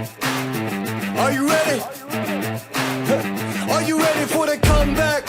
Are you ready? Are you ready for the comeback?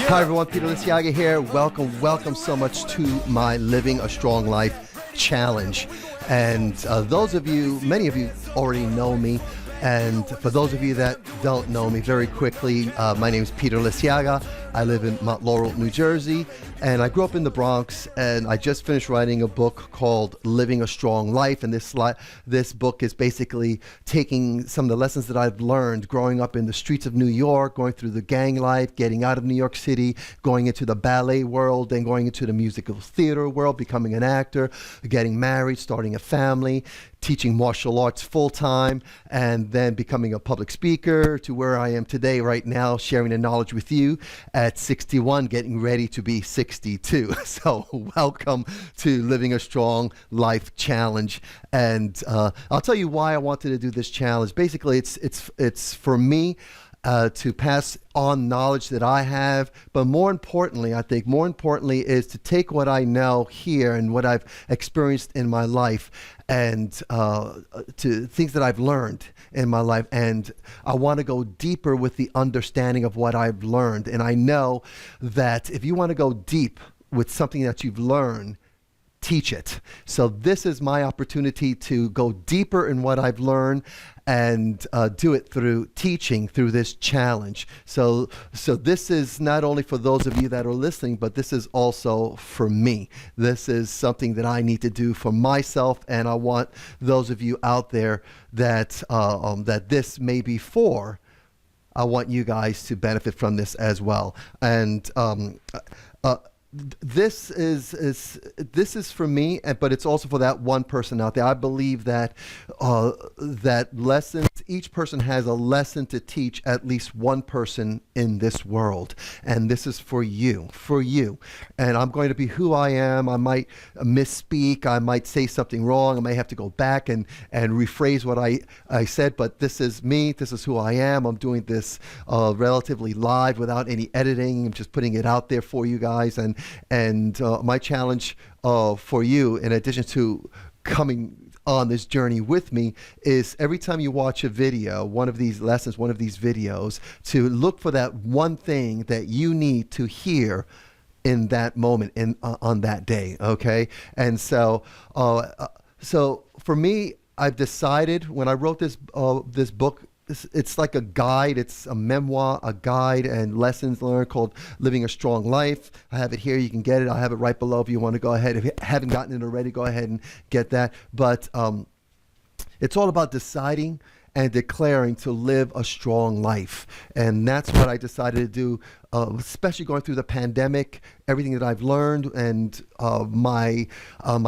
Hi everyone, Peter Liciaga here. Welcome so much to my Living a Strong Life challenge. And those of you, many of you already know me. And for those of you that don't know me, very quickly, my name is Peter Liciaga. I live in Mount Laurel, New Jersey, and I grew up in the Bronx, and I just finished writing a book called Living a Strong Life, and this book is basically taking some of the lessons that I've learned growing up in the streets of New York, going through the gang life, getting out of New York City, going into the ballet world, then going into the musical theater world, becoming an actor, getting married, starting a family, teaching martial arts full-time, and then becoming a public speaker to where I am today, right now, sharing the knowledge with you at 61, getting ready to be 62. So welcome to Living a Strong Life Challenge. And I'll tell you why I wanted to do this challenge. Basically, it's for me to pass on knowledge that I have, but more importantly is to take what I know here and what I've experienced in my life and to things that I've learned in my life, and I want to go deeper with the understanding of what I've learned. And I know that if you want to go deep with something that you've learned, teach it. So this is my opportunity to go deeper in what I've learned and do it through teaching, through this challenge. So this is not only for those of you that are listening, but this is also for me. This is something that I need to do for myself, and I want those of you out there that that this may be for. I want you guys to benefit from this as well. And this is for me, but it's also for that one person out there. I believe that that lessons, each person has a lesson to teach at least one person in this world, and this is for you. And I'm going to be who I am. I might misspeak. I might say something wrong. I may have to go back and rephrase what I said. But this is me. This is who I am. I'm doing this relatively live without any editing. I'm just putting it out there for you guys. And my challenge for you, in addition to coming on this journey with me, is every time you watch a video, one of these lessons, one of these videos, to look for that one thing that you need to hear in that moment, on that day. Okay, and so for me, I've decided when I wrote this book. It's like a guide. It's a memoir, a guide, and lessons learned called Living a Strong Life. I have it here. You can get it. I have it right below if you want to go ahead. If you haven't gotten it already, go ahead and get that. But it's all about deciding and declaring to live a strong life. And that's what I decided to do, especially going through the pandemic. Everything that I've learned and my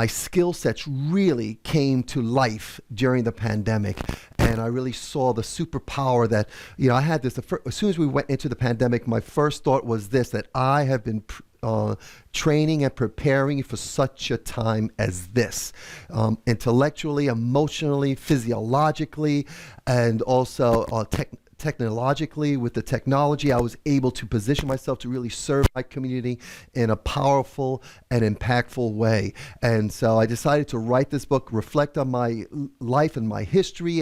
skill sets really came to life during the pandemic. And I really saw the superpower that, I had this. As soon as we went into the pandemic, my first thought was this, that I have been training and preparing for such a time as this, intellectually, emotionally, physiologically, and also technologically. With the technology, I was able to position myself to really serve my community in a powerful and impactful way. And so I decided to write this book, reflect on my life and my history,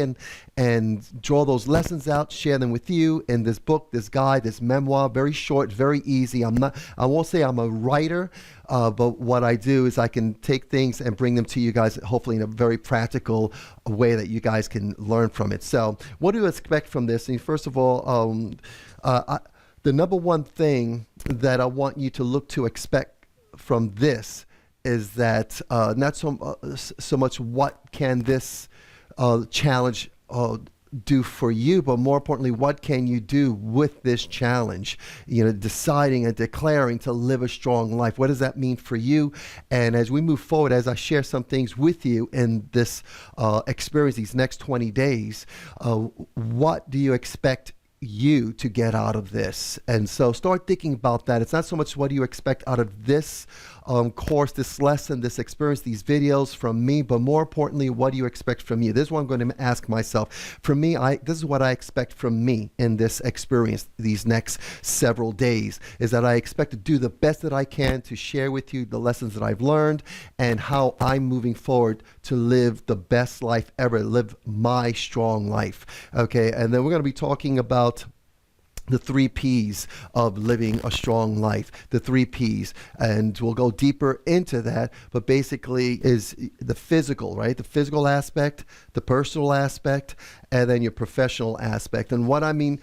and draw those lessons out, share them with you in this book, this guide, this memoir. Very short, very easy. I won't say I'm a writer, but what I do is I can take things and bring them to you guys, hopefully in a very practical way that you guys can learn from it. So what do you expect from this? And first of all, the number one thing that I want you to look to expect from this is that not so much what can this challenge do for you, but more importantly, what can you do with this challenge? Deciding and declaring to live a strong life. What does that mean for you? And as we move forward, as I share some things with you in this experience, these next 20 days, what do you expect you to get out of this? And so start thinking about that. It's not so much what do you expect out of this course, this lesson, this experience, these videos from me, but more importantly, what do you expect from you? This is what I'm going to ask myself. For me, this is what I expect from me in this experience these next several days, is that I expect to do the best that I can to share with you the lessons that I've learned and how I'm moving forward to live the best life ever, live my strong life. Okay, and then we're going to be talking about the 3 P's of living a strong life, the 3 P's. And we'll go deeper into that, but basically is the physical, right? The physical aspect, the personal aspect, and then your professional aspect. And what I mean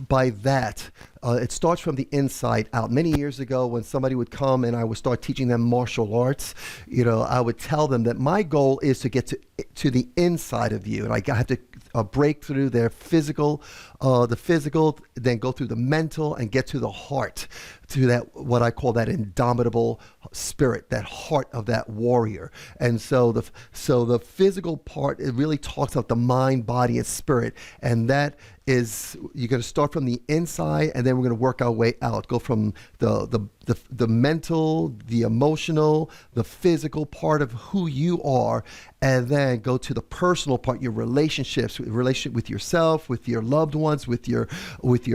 by that, it starts from the inside out. Many years ago, when somebody would come and I would start teaching them martial arts, I would tell them that my goal is to get to the inside of you. And I have to break through their physical, then go through the mental and get to the heart, to that, what I call that indomitable spirit, that heart of that warrior. And so the physical part, it really talks about the mind, body, and spirit. And that is, you're going to start from the inside, and then we're going to work our way out. Go from the mental, the emotional, the physical part of who you are, and then go to the personal part, your relationships, relationship with yourself, with your loved ones, with your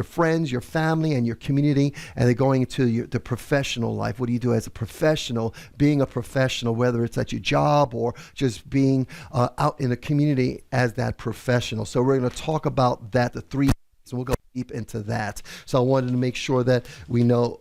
friends, your family, and your community, and then going into the professional life. What do you do as a professional? Being a professional, whether it's at your job or just being out in the community as that professional. So we're going to talk about that, the 3 P's, and we'll go deep into that. So I wanted to make sure that we know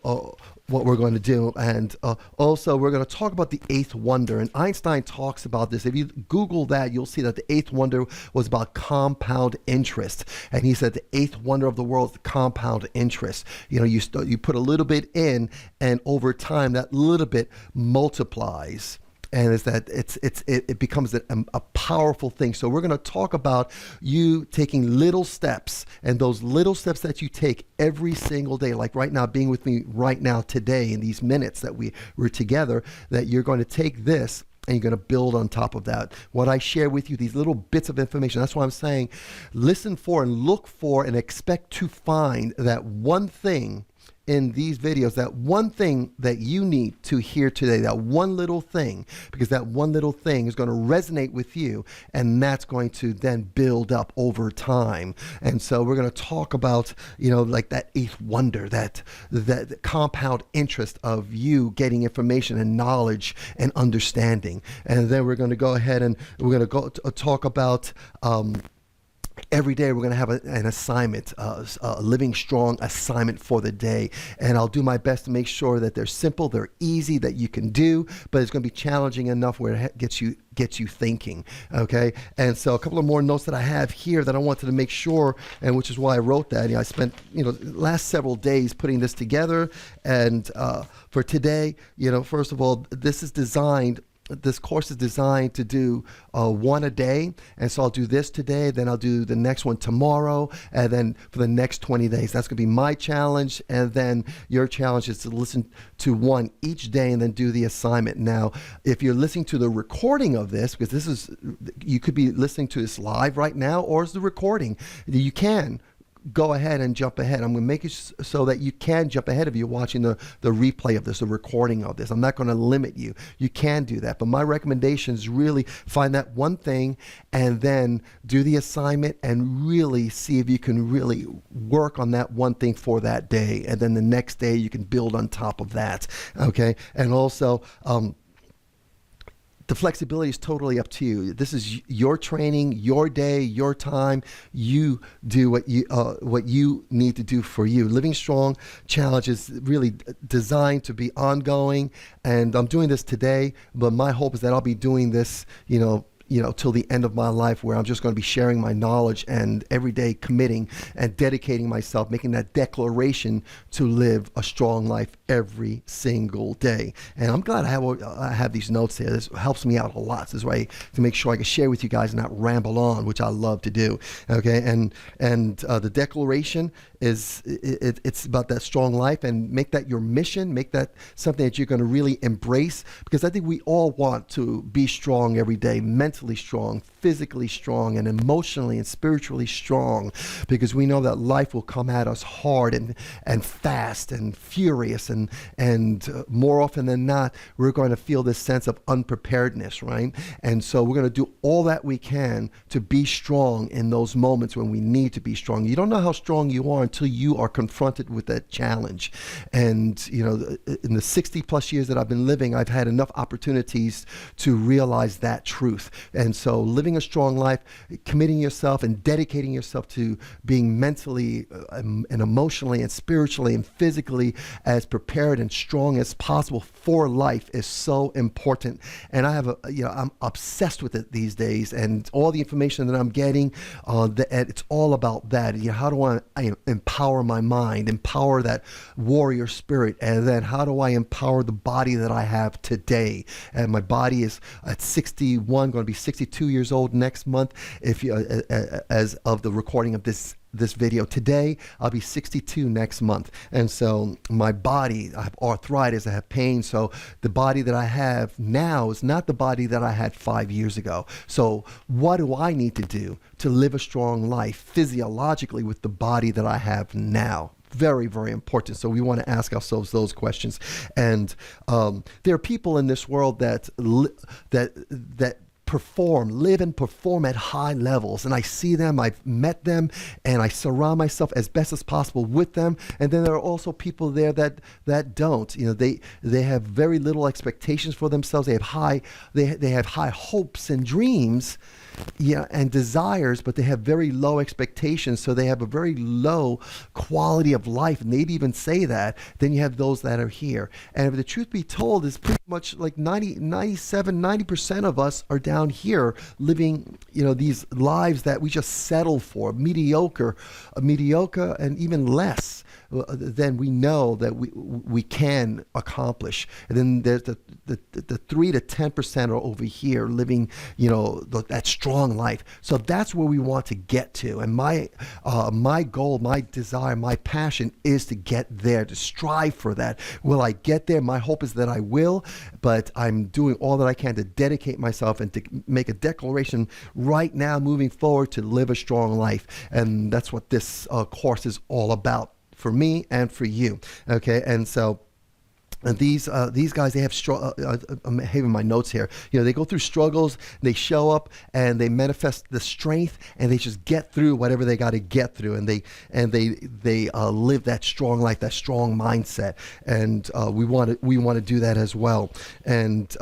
what we're going to do. And also, we're going to talk about the 8th wonder. And Einstein talks about this. If you Google that, you'll see that the 8th wonder was about compound interest. And he said the 8th wonder of the world is the compound interest. You put a little bit in, and over time, that little bit multiplies. And is that it becomes a powerful thing. So we're going to talk about you taking little steps, and those little steps that you take every single day, like right now, being with me right now today in these minutes that we're together, that you're going to take this and you're going to build on top of that. What I share with you, these little bits of information, that's why I'm saying listen for and look for and expect to find that one thing in these videos, that one thing that you need to hear today, that one little thing, because that one little thing is going to resonate with you, and that's going to then build up over time. And so we're going to talk about, like that 8th wonder, that compound interest of you getting information and knowledge and understanding. And then we're going to go ahead and we're going to talk about every day we're going to have an assignment, a living strong assignment for the day. And I'll do my best to make sure that they're simple, they're easy, that you can do, but it's going to be challenging enough where it gets you thinking. Okay. And so a couple of more notes that I have here that I wanted to make sure, and which is why I wrote that. I spent, last several days putting this together. And for today, first of all, this course is designed to do one a day. And so I'll do this today, then I'll do the next one tomorrow, and then for the next 20 days. That's going to be my challenge. And then your challenge is to listen to one each day and then do the assignment. Now, if you're listening to the recording of this, because you could be listening to this live right now, or it's the recording, you can go ahead and jump ahead. I'm going to make it so that you can jump ahead if you're watching the replay of this, the recording of this. I'm not going to limit you. You can do that. But my recommendation is really find that one thing and then do the assignment and really see if you can really work on that one thing for that day. And then the next day you can build on top of that. Okay. And also, the flexibility is totally up to you. This is your training, your day, your time. You do what you need to do for you. Living Strong Challenge is really designed to be ongoing, and I'm doing this today, but my hope is that I'll be doing this, till the end of my life, where I'm just going to be sharing my knowledge and every day committing and dedicating myself, making that declaration to live a strong life every single day. And I'm glad I have these notes here. This helps me out a lot. This is way to make sure I can share with you guys and not ramble on, which I love to do. Okay, and the declaration is it's about that strong life, and make that your mission. Make that something that you're going to really embrace, because I think we all want to be strong every day, mentally strong, physically strong and emotionally and spiritually strong, because we know that life will come at us hard and fast and furious, and more often than not, we're going to feel this sense of unpreparedness, right? And so we're going to do all that we can to be strong in those moments when we need to be strong. You don't know how strong you are until you are confronted with that challenge. And, you know, in the 60 plus years that I've been living, I've had enough opportunities to realize that truth. And so living a strong life, committing yourself and dedicating yourself to being mentally and emotionally and spiritually and physically as prepared and strong as possible for life is so important. And I have I'm obsessed with it these days, and all the information that I'm getting, it's all about that. You know, how do I empower my mind, empower that warrior spirit, and then how do I empower the body that I have today? And my body is at 61, going to be 62 years old next month. If you, as of the recording of this video today, I'll be 62 next month. And so my body, I have arthritis, I have pain. So the body that I have now is not the body that I had 5 years ago. So what do I need to do to live a strong life physiologically with the body that I have now? Very, very important. So we want to ask ourselves those questions. And there are people in this world that live and perform at high levels, and I see them, I've met them, and I surround myself as best as possible with them. And then there are also people there that don't. You know, they have very little expectations for themselves. They have high hopes and dreams, yeah, and desires, but they have very low expectations, so they have a very low quality of life, and they'd even say that. Then you have those that are here. And if the truth be told, is pretty much like 90% of us are down here living, you know, these lives that we just settle for, mediocre, and even less than we know that we can accomplish. And then there's the 3 to 10% are over here living, you know, that strong life. So that's where we want to get to. And my goal, my desire, my passion is to get there, to strive for that. Will I get there? My hope is that I will, but I'm doing all that I can to dedicate myself and to make a declaration right now moving forward to live a strong life. And that's what this course is all about for me and for you. Okay. And so these guys, they have I'm having my notes here. You know, they go through struggles, they show up, and they manifest the strength, and they just get through whatever they got to get through, and they live that strong life, that strong mindset, and we want to do that as well. And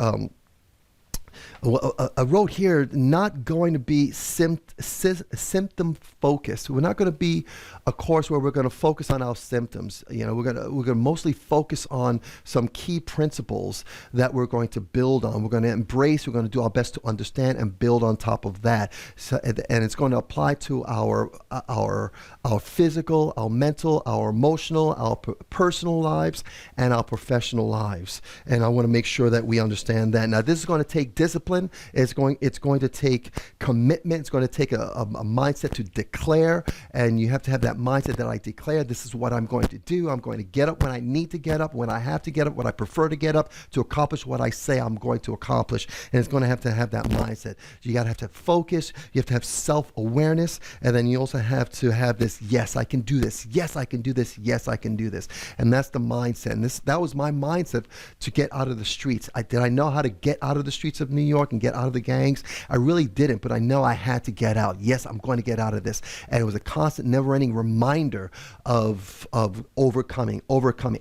I wrote here, not going to be symptom focused. We're not going to be a course where we're going to focus on our symptoms. You know, we're going to mostly focus on some key principles that we're going to build on. We're going to embrace. We're going to do our best to understand and build on top of that. So, and it's going to apply to our physical, our mental, our emotional, our personal lives, and our professional lives. And I want to make sure that we understand that. Now, this is going to take discipline. It's going to take commitment. It's going to take a mindset to declare, and you have to have that mindset that I declare this is what I'm going to do. I'm going to get up when I need to get up, when I have to get up, when I prefer to get up to accomplish what I say I'm going to accomplish. And it's going to have that mindset. You got to have focus. You have to have self-awareness, and then you also have to have this, yes, I can do this. Yes, I can do this. Yes, I can do this. And that's the mindset. And that was my mindset to get out of the streets. Did I know how to get out of the streets of New York and get out of the gangs? I really didn't, but I know I had to get out. Yes, I'm going to get out of this. And it was a constant, never-ending reminder of overcoming.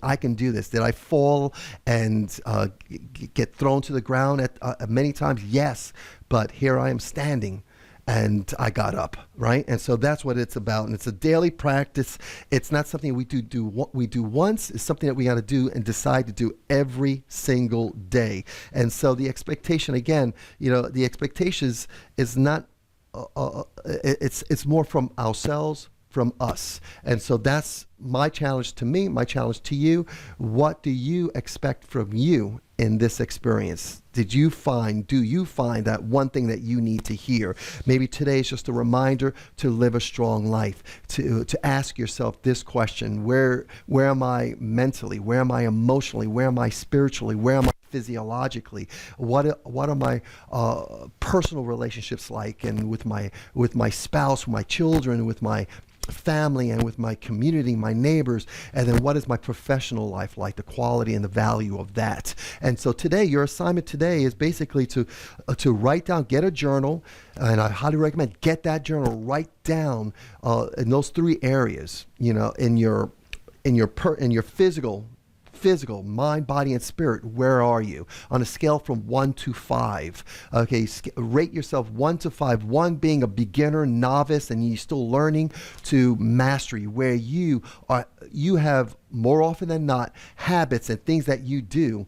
I can do this. Did I fall and get thrown to the ground at many times? Yes, but here I am standing, and I got up, right? And so that's what it's about. And it's a daily practice. It's not something we do once. It's something that we got to do and decide to do every single day. And so the expectation, again, you know, the expectations is not, it's more from ourselves, from us. And so that's my challenge to me, my challenge to you. What do you expect from you in this experience? Do you find that one thing that you need to hear? Maybe today is just a reminder to live a strong life, to ask yourself this question: where am I mentally? Where am I emotionally? Where am I spiritually? Where am I physiologically? What are my personal relationships like, and with my spouse, with my children, with my family, and with my community, my neighbors? And then what is my professional life like, the quality and the value of that? And so today, your assignment today is basically to write down, get a journal, and I highly recommend get that journal, write down in those three areas, in your physical, mind, body, and spirit. Where are you on a scale from 1 to 5? Okay, rate yourself 1 to 5, 1 being a beginner, novice, and you're still learning, to mastery, where you have, more often than not, habits and things that you do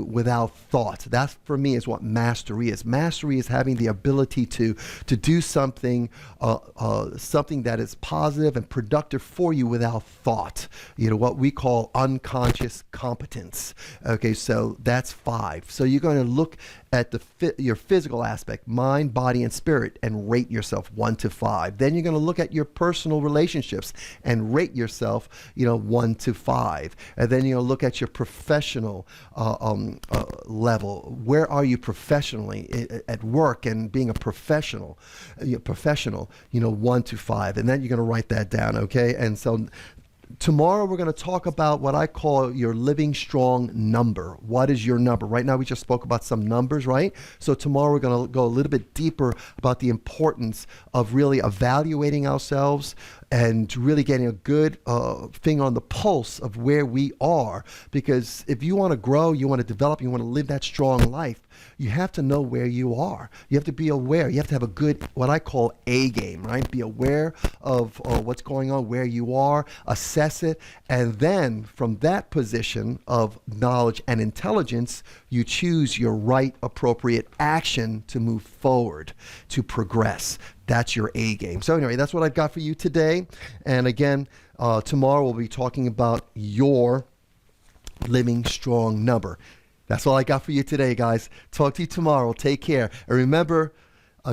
without thought. That, for me, is what mastery is. Mastery is having the ability to do something that is positive and productive for you without thought. What we call unconscious competence. Okay, so that's 5. So you're going to look at your physical aspect, mind, body, and spirit, and rate yourself 1 to 5. Then you're going to look at your personal relationships and rate yourself, 1 to 5. And then you'll look at your professional level. Where are you professionally at work and being a professional? 1 to 5. And then you're going to write that down, okay? And so tomorrow we're going to talk about what I call your living strong number. What is your number? Right now we just spoke about some numbers, right? So tomorrow we're going to go a little bit deeper about the importance of really evaluating ourselves and really getting a good finger on the pulse of where we are. Because if you want to grow, you want to develop, you want to live that strong life, you have to know where you are. You have to be aware. You have to have a good, what I call A game, right? Be aware of what's going on, where you are, assess it, and then from that position of knowledge and intelligence, you choose your right, appropriate action to move forward, to progress. That's your A game. So anyway, that's what I've got for you today. And again, tomorrow we'll be talking about your living strong number. That's all I got for you today, guys. Talk to you tomorrow. Take care. And remember,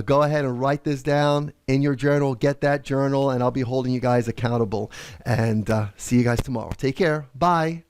go ahead and write this down in your journal. Get that journal, and I'll be holding you guys accountable. And see you guys tomorrow. Take care. Bye.